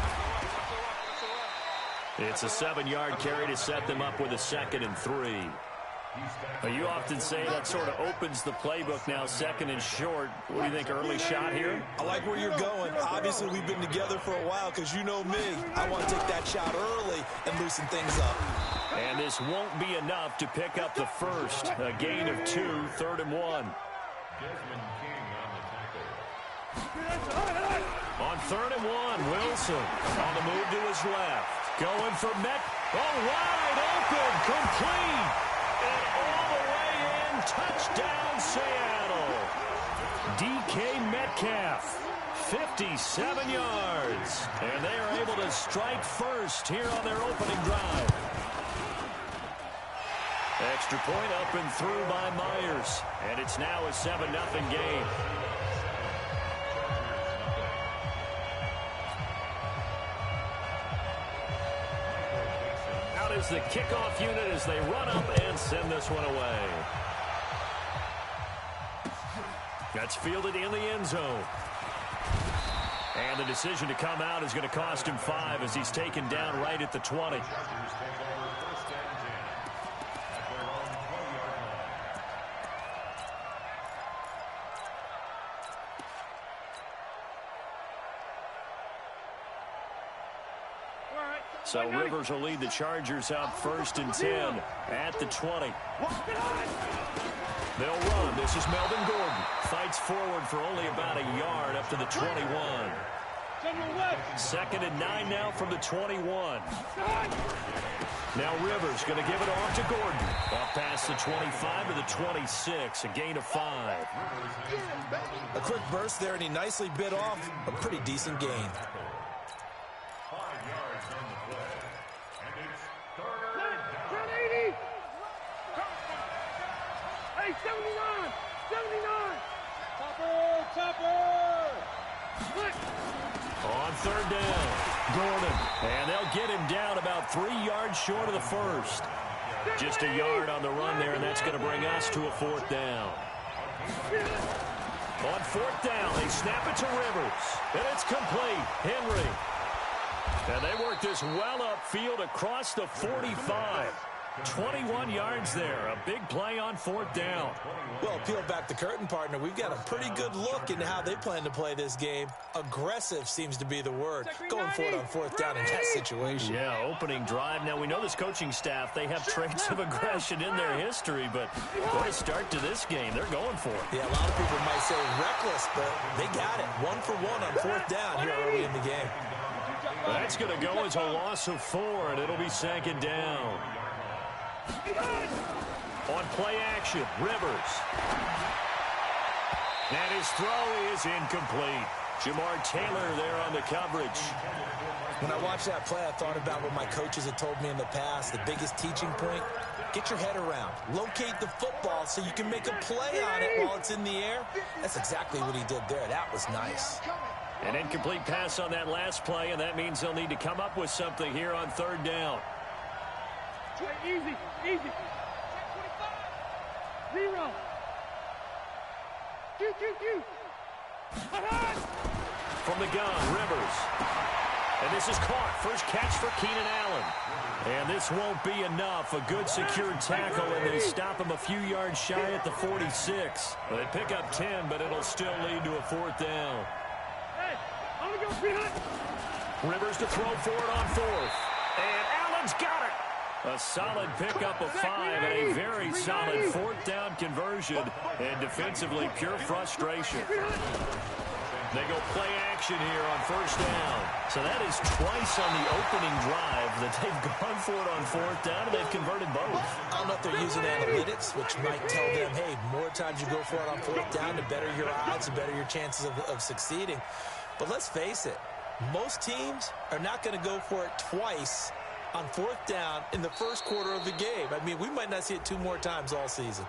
It's a 7-yard carry to set them up with a 2nd and 3. You often say that sort of opens the playbook now, 2nd and short. What do you think, early shot here? I like where you're going. Obviously, we've been together for a while because you know me. I want to take that shot early and loosen things up. And this won't be enough to pick up the first. A gain of 2, 3rd and 1. Desmond King on the tackle. On 3rd and 1, Wilson on the move to his left. Going for wide open, complete. And all the way in, touchdown Seattle. DK Metcalf, 57 yards. And they are able to strike first here on their opening drive. Extra point up and through by Myers. And it's now a 7-0 game. Is the kickoff unit as they run up and send this one away. That's fielded in the end zone. And the decision to come out is going to cost him 5 as he's taken down right at the 20. So Rivers will lead the Chargers out 1st and 10 at the 20. They'll run. This is Melvin Gordon. Fights forward for only about a yard up to the 21. 2nd and 9 now from the 21. Now Rivers going to give it off to Gordon. Up past the 25 to the 26. A gain of 5. A quick burst there, and he nicely bit off a pretty decent gain. 5 yards on the play. And it's 3rd down. 80. Hey, 79. 79. Topper. On 3rd down, Gordon. And they'll get him down about 3 yards short of the first. Just a yard on the run there, and that's going to bring us to a 4th down. On 4th down, they snap it to Rivers. And it's complete. Henry. And they work this well upfield across the 45. 21 yards there. A big play on 4th down. Well, peel back the curtain, partner. We've got a pretty good look into how they plan to play this game. Aggressive seems to be the word. Going for it on 4th down in that situation. Yeah, opening drive. Now, we know this coaching staff, they have traits of aggression in their history, but what a start to this game. They're going for it. Yeah, a lot of people might say reckless, but they got it. 1 for 1 on 4th down here early in the game. That's going to go as a loss of 4, and it'll be 2nd down. On play action, Rivers. And his throw is incomplete. Jamar Taylor there on the coverage. When I watched that play, I thought about what my coaches had told me in the past. The biggest teaching point, get your head around. Locate the football so you can make a play on it while it's in the air. That's exactly what he did there. That was nice. An incomplete pass on that last play, and that means they'll need to come up with something here on 3rd down. Easy. 0. Q. From the gun, Rivers. And this is caught. First catch for Keenan Allen. And this won't be enough. A good secured tackle, and they stop him a few yards shy at the 46. They pick up 10, but it'll still lead to a 4th down. Hey, I'm going to go behind. Rivers to throw for it on 4th. And Allen Allen's got it. A solid pickup of 5 and a very solid fourth down conversion. And defensively, pure frustration. They go play action here on first down. So that is twice on the opening drive that they've gone for it on fourth down, and they've converted both. I don't know if they're using analytics, which might tell them, hey, more times you go for it on fourth down, the better your odds, the better your chances of succeeding. But let's face it, most teams are not going to go for it twice on fourth down in the first quarter of the game. I mean, we might not see it 2 more times all season.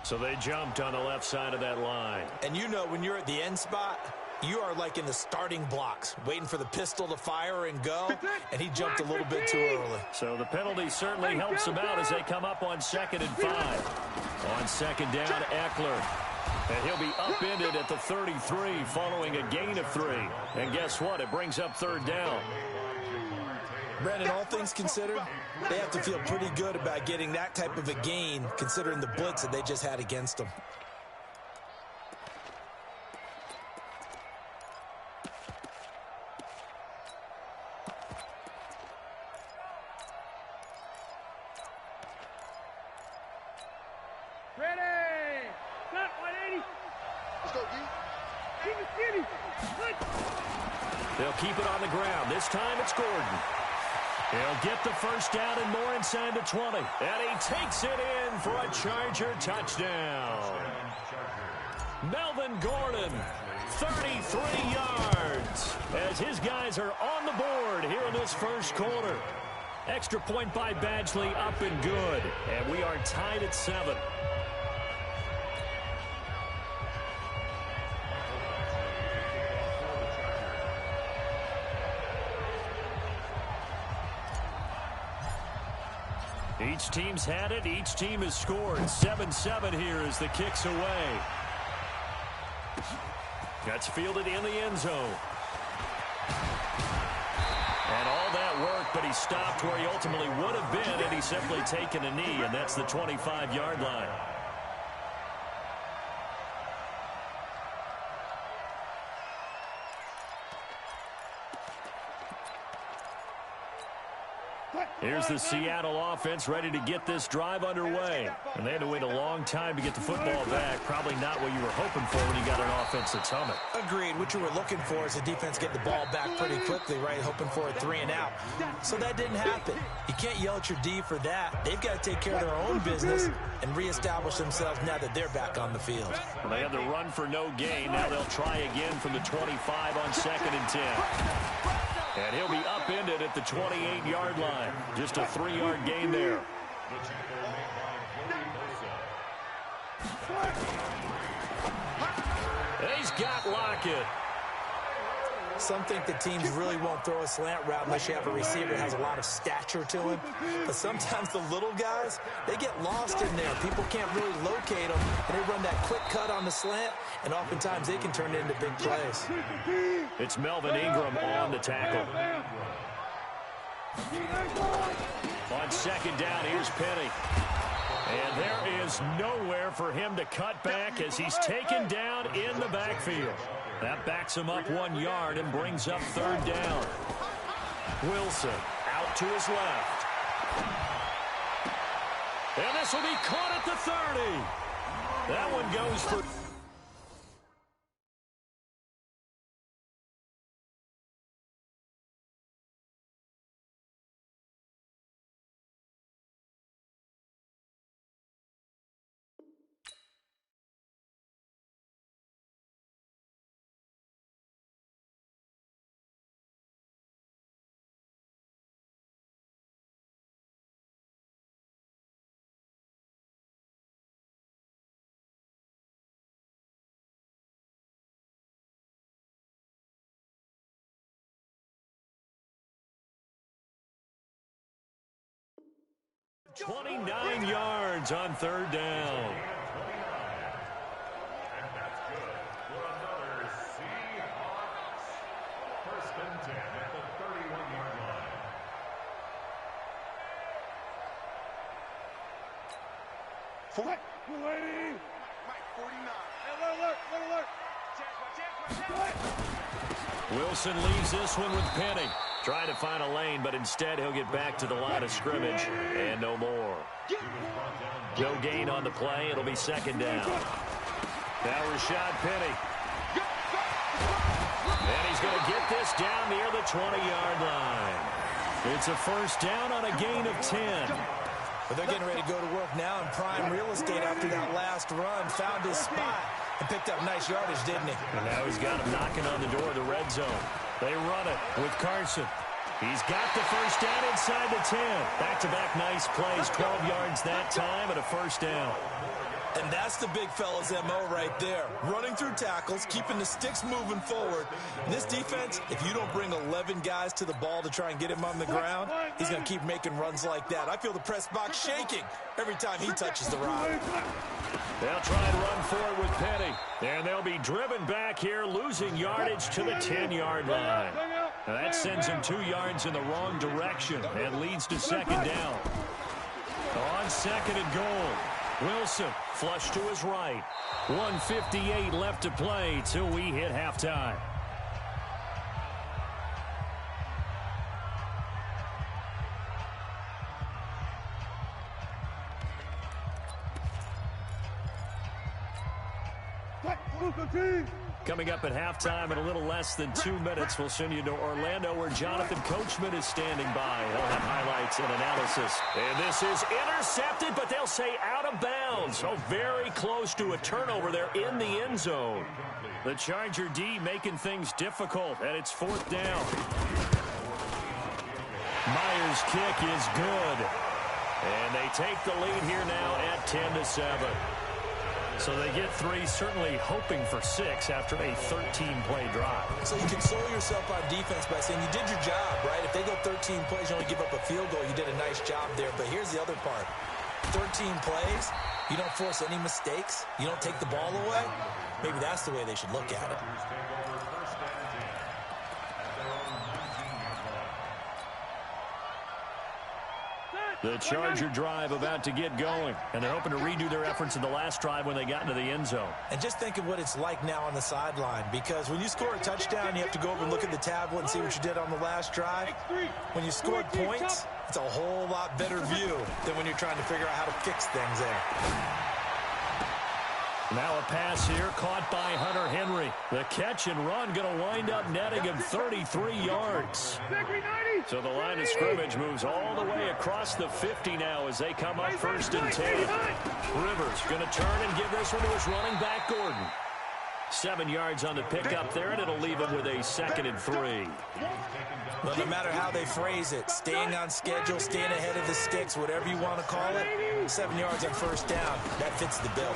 So they jumped on the left side of that line. And you know, when you're at the end spot, you are like in the starting blocks, waiting for the pistol to fire and go, and he jumped a little bit too early. So the penalty certainly helps them out as they come up on 2nd and 5. On 2nd down, Eckler. And he'll be upended at the 33 following a gain of 3. And guess what? It brings up 3rd down. Brandon, all things considered, they have to feel pretty good about getting that type of a gain considering the blitz that they just had against them. Ready! Set 180! Let's go, D. Keep it skinny! They'll keep it on the ground. This time it's Gordon. He'll get the first down and more inside the 20. And he takes it in for a Charger touchdown. Melvin Gordon, 33 yards, as his guys are on the board here in this first quarter. Extra point by Badgley, up and good. And we are tied at 7. Each team's had it. Each team has scored. 7-7 here as the kick's away. That's fielded in the end zone. And all that work, but he stopped where he ultimately would have been, and he's simply taken a knee, and that's the 25-yard line. Here's the Seattle offense ready to get this drive underway. And they had to wait a long time to get the football back. Probably not what you were hoping for when you got an offense that's humming. Agreed. What you were looking for is the defense get the ball back pretty quickly, right? Hoping for a 3 and out. So that didn't happen. You can't yell at your D for that. They've got to take care of their own business and reestablish themselves now that they're back on the field. Well, they had the run for no gain. Now they'll try again from the 25 on 2nd and 10. And he'll be upended at the 28-yard line. Just a 3-yard gain there. He's got Lockett. Some think the teams really won't throw a slant route unless you have a receiver that has a lot of stature to him. But sometimes the little guys, they get lost in there. People can't really locate them, and they run that quick cut on the slant, and oftentimes they can turn it into big plays. It's Melvin Ingram on the tackle. On 2nd down, here's Penny. And there is nowhere for him to cut back as he's taken down in the backfield. That backs him up 1 yard and brings up 3rd down. Wilson out to his left. And this will be caught at the 30. That one goes for... ...29 yards on 3rd down. And that's good for another Seahawks. 1st and 10 at the 31-yard line. Flat. 280. Wilson leaves this one with Penny. Trying to find a lane, but instead he'll get back to the line of scrimmage. And no more. No gain on the play. It'll be second down. Now Rashad Penny. And he's going to get this down near the 20-yard line. It's a first down on a gain of 10. But they're getting ready to go to work now in prime real estate after that last run. Found his spot and picked up nice yardage, didn't he? And now he's got him knocking on the door of the red zone. They run it with Carson. He's got the first down inside the 10. Back-to-back nice plays, 12 yards that time and a first down. And that's the big fella's MO right there. Running through tackles, keeping the sticks moving forward. And this defense, if you don't bring 11 guys to the ball to try and get him on the ground, he's going to keep making runs like that. I feel the press box shaking every time he touches the rock. They'll try and run for it with Penny. And they'll be driven back here, losing yardage to the 10-yard line. Now that sends him 2 yards in the wrong direction and leads to second down. On second and goal. Wilson flush to his right. 1:58 left to play till we hit halftime. Coming up at halftime in a little less than 2 minutes, we'll send you to Orlando where Jonathan Coachman is standing by. He'll have highlights and analysis. And this is intercepted, but they'll say out of bounds. Oh, very close to a turnover there in the end zone. The Charger D making things difficult, and it's fourth down. Myers' kick is good. And they take the lead here now at 10-7. So they get 3, certainly hoping for 6 after a 13-play drive. So you console yourself on defense by saying you did your job, right? If they go 13 plays, you only give up a field goal, you did a nice job there. But here's the other part. 13 plays, you don't force any mistakes, you don't take the ball away. Maybe that's the way they should look at it. The Charger drive about to get going, and they're hoping to redo their efforts in the last drive when they got into the end zone. And just think of what it's like now on the sideline, because when you score a touchdown, you have to go over and look at the tablet and see what you did on the last drive. When you scored points, it's a whole lot better view than when you're trying to figure out how to fix things there. Now a pass here caught by Hunter Henry. The catch and run going to wind up netting him 33 yards. So the line of scrimmage moves all the way across the 50 now as they come up first and 10. Rivers going to turn and give this one to his running back, Gordon. 7 yards on the pickup there, and it'll leave him with a 2nd and 3. Well, no matter how they phrase it, staying on schedule, staying ahead of the sticks, whatever you want to call it, 7 yards on first down, that fits the bill.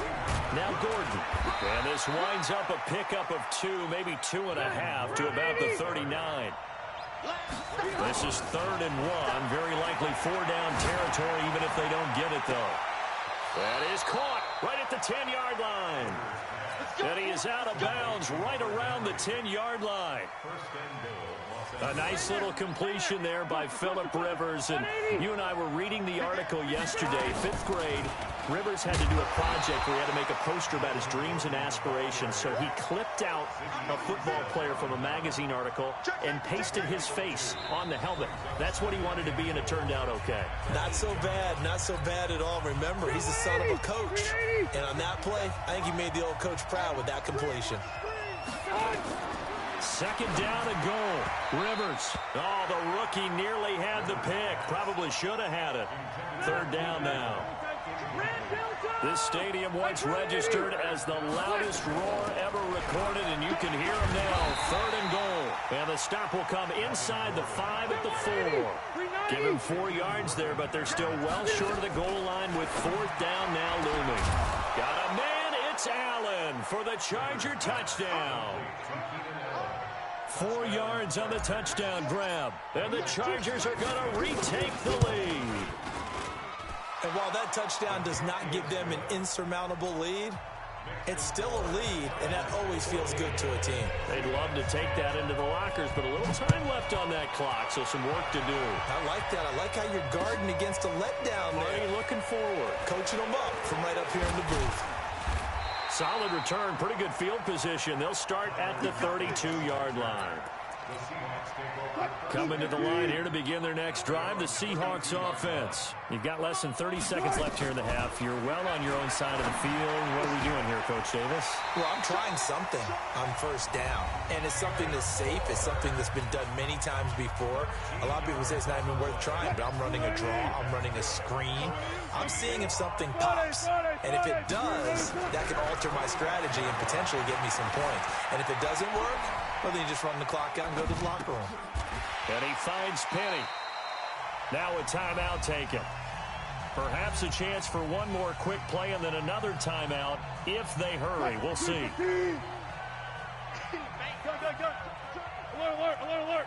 Now Gordon. And this winds up a pickup of 2, maybe 2.5 to about the 39. This is 3rd and 1, very likely 4-down territory even if they don't get it though. That is caught right at the 10-yard line. And he is out of bounds right around the 10-yard line. A nice little completion there by Phillip Rivers. And you and I were reading the article yesterday, 5th grade. Rivers had to do a project where he had to make a poster about his dreams and aspirations. So he clipped out a football player from a magazine article and pasted his face on the helmet. That's what he wanted to be, and it turned out okay. Not so bad at all. Remember, he's the son of a coach. And on that play, I think he made the old coach proud with that completion. 2nd down and goal. Rivers. Oh, the rookie nearly had the pick. Probably should have had it. 3rd down now. This stadium once registered as the loudest roar ever recorded, and you can hear him now. 3rd and goal. And the stop will come inside the 5 at the 4. Give him 4 yards there, but they're still well short of the goal line with 4th down now looming. Got a man. It's Allen for the Charger touchdown. 4 yards on the touchdown grab. And the Chargers are going to retake the lead. And while that touchdown does not give them an insurmountable lead, it's still a lead, and that always feels good to a team. They'd love to take that into the lockers, but a little time left on that clock, so some work to do. I like that. I like how you're guarding against a letdown there. Marty looking forward. Coaching them up from right up here in the booth. Solid return, pretty good field position. They'll start at the 32-yard line. Coming to the line here to begin their next drive, the Seahawks offense. You've got less than 30 seconds left here in the half. You're well on your own side of the field. What are we doing here, Coach Davis? Well, I'm trying something on first down, and it's something that's safe. It's something that's been done many times before. A lot of people say it's not even worth trying, but I'm running a draw. I'm running a screen. I'm seeing if something pops, and if it does, that can alter my strategy and potentially get me some points. And if it doesn't work, well, then you just run the clock out and go to the locker room. And he finds Penny. Now a timeout taken. Perhaps a chance for one more quick play and then another timeout if they hurry. We'll see. Alert.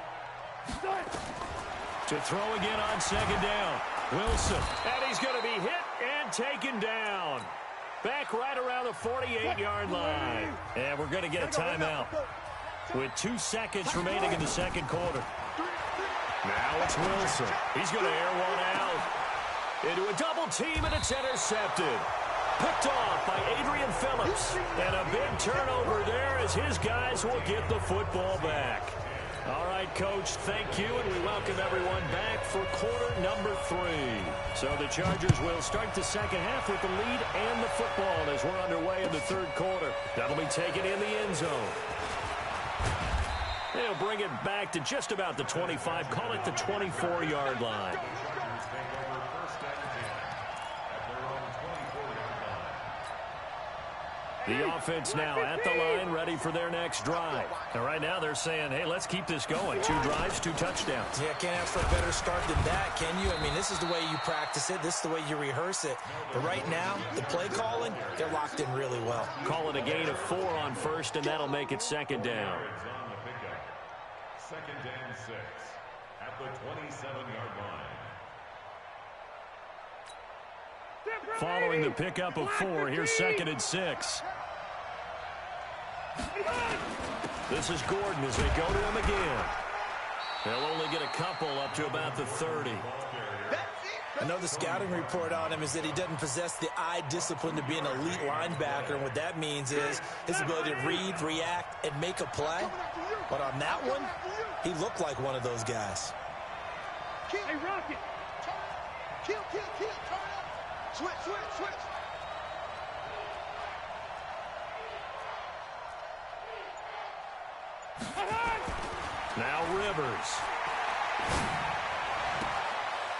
To throw again on second down. Wilson. And he's going to be hit and taken down. Back right around the 48-yard line. And we're going to get a timeout with 2 seconds remaining in the second quarter. Now it's Wilson. He's going to air one out into a double team, and it's intercepted. Picked off by Adrian Phillips. And a big turnover there as his guys will get the football back. All right, Coach, thank you, and we welcome everyone back for quarter number 3. So the Chargers will start the second half with the lead and the football as we're underway in the third quarter. That'll be taken in the end zone. They'll bring it back to just about the 25, call it the 24-yard line. The offense now at the line, ready for their next drive. And right now they're saying, hey, let's keep this going. 2 drives, 2 touchdowns. Yeah, can't ask for a better start than that, can you? I mean, this is the way you practice it. This is the way you rehearse it. But right now, the play calling, they're locked in really well. Call it a gain of 4 on first, and that'll make it second down. Second and 6 at the 27-yard line. Following the pickup of 4, here's second and 6. This is Gordon as they go to him again. They'll only get a couple up to about the 30. I know the scouting report on him is that he doesn't possess the eye discipline to be an elite linebacker, and what that means is his ability to read, react, and make a play. But on that one, he looked like one of those guys. Hey, Rocket. Kill. Turn up. Switch. Now Rivers.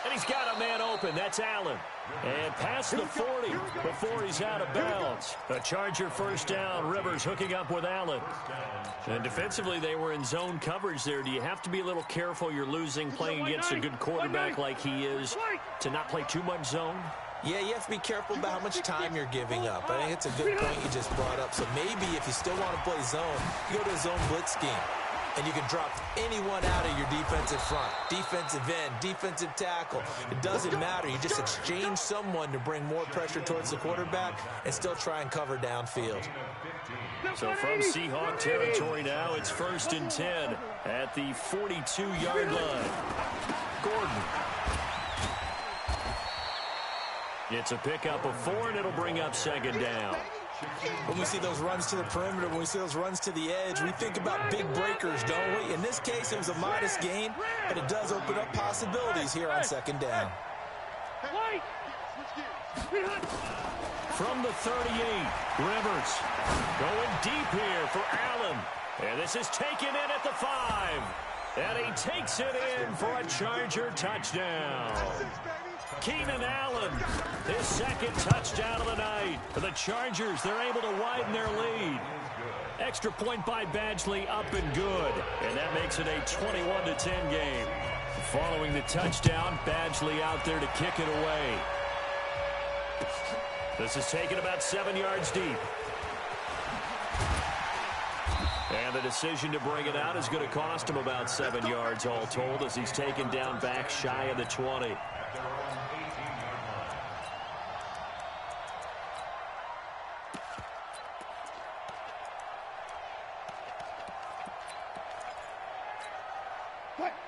And he's got a man open. That's Allen. And past the 40 before he's out of bounds. A Charger first down. Rivers hooking up with Allen. And defensively, they were in zone coverage there. Do you have to be a little careful? You're losing playing against a good quarterback like he is to not play too much zone? Yeah, you have to be careful about how much time you're giving up. I think it's a good point you just brought up. So maybe if you still want to play zone, you go to a zone blitz scheme. And you can drop anyone out of your defensive front. Defensive end, defensive tackle. It doesn't matter. You just exchange someone to bring more pressure towards the quarterback and still try and cover downfield. So from Seahawk territory now, it's 1st and 10 at the 42-yard line. Gordon. It's a pickup of 4, and it'll bring up second down. When we see those runs to the perimeter, when we see those runs to the edge, we think about big breakers, don't we? In this case, it was a modest gain, but it does open up possibilities here on second down. From the 38, Rivers going deep here for Allen. And this is taken in at the 5. And he takes it in for a Charger touchdown. Keenan Allen, his second touchdown of the night. For the Chargers, they're able to widen their lead. Extra point by Badgley, up and good. And that makes it a 21-10 game. Following the touchdown, Badgley out there to kick it away. This is taken about 7 yards deep. And the decision to bring it out is going to cost him about 7 yards all told as he's taken down back shy of the 20.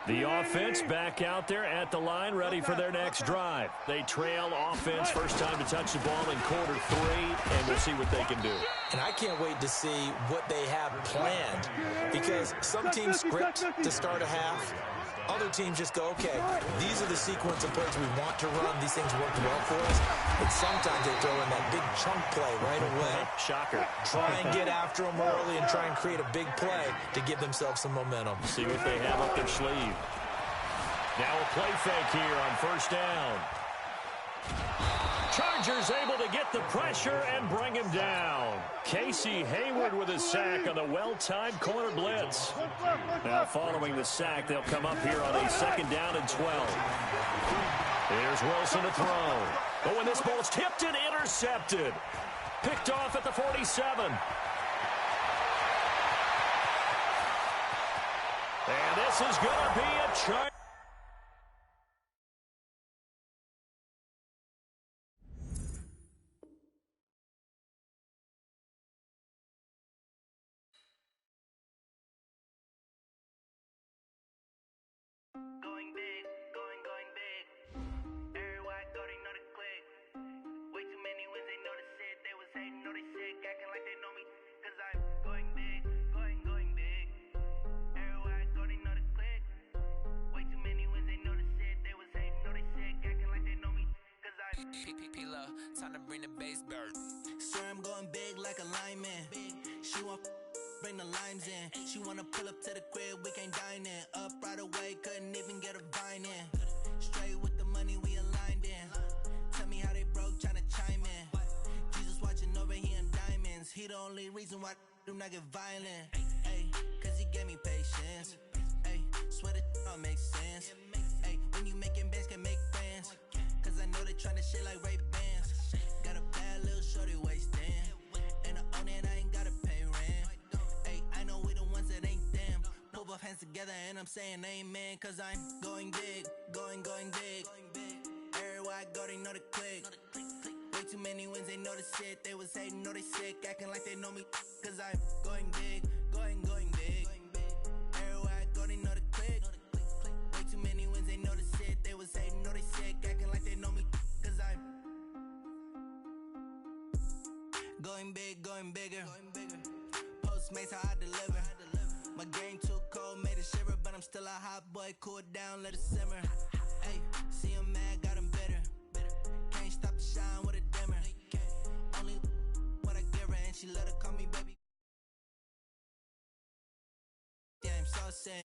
The offense back out there at the line, ready for their next drive. They trail offense, first time to touch the ball in quarter 3, and We'll see what they can do. And I can't wait to see what they have planned, because some teams script to start a half. Other teams just go, okay, these are the sequence of plays we want to run. These things worked well for us. But sometimes they throw in that big chunk play right away. Shocker. Try and get after them early and try and create a big play to give themselves some momentum. See what they have up their sleeve. Now a play fake here on first down. Chargers able to get the pressure and bring him down. Casey Hayward with a sack on the well-timed corner blitz. Now following the sack, they'll come up here on a 2nd down and 12. Here's Wilson to throw. Oh, and this ball's tipped and intercepted. Picked off at the 47. And this is going to be a charge. Time to bring the bass bird. Swear I'm going big like a lineman. She want bring the limes in. She wanna pull up to the crib, we can't dine in. Up right away, couldn't even get a vine in. Straight with the money we aligned in. Tell me how they broke, tryna chime in. Jesus watching over here in diamonds. He the only reason why I do not get violent. Ay, cause he gave me patience. Ay, swear that all makes sense. Ay, when you making bands, can make friends. Cause I know they tryna shit like Ray-Bans. Got a bad little shorty wasting. And I own it, I ain't gotta pay rent. Ay, I know we the ones that ain't them. Pull both hands together and I'm saying amen. Cause I'm going big, going big. Everywhere I go, they know the click. Way too many wins, they know the shit. They was hating, know they sick, acting like they know me. Cause I'm going big, going big. Everywhere I go, they know the click. Way too many wins, they know the shit. They was hating, know they sick, acting like they know me. Cause I'm going big, going bigger. Postmates how I deliver. My game too cold, made it shiver, but I'm still a hot boy. Cool it down, let it simmer. Hey, see him mad, got him bitter. Can't stop the shine with a dimmer. Only what I give her, and she let her call me baby. Yeah, I'm so sad.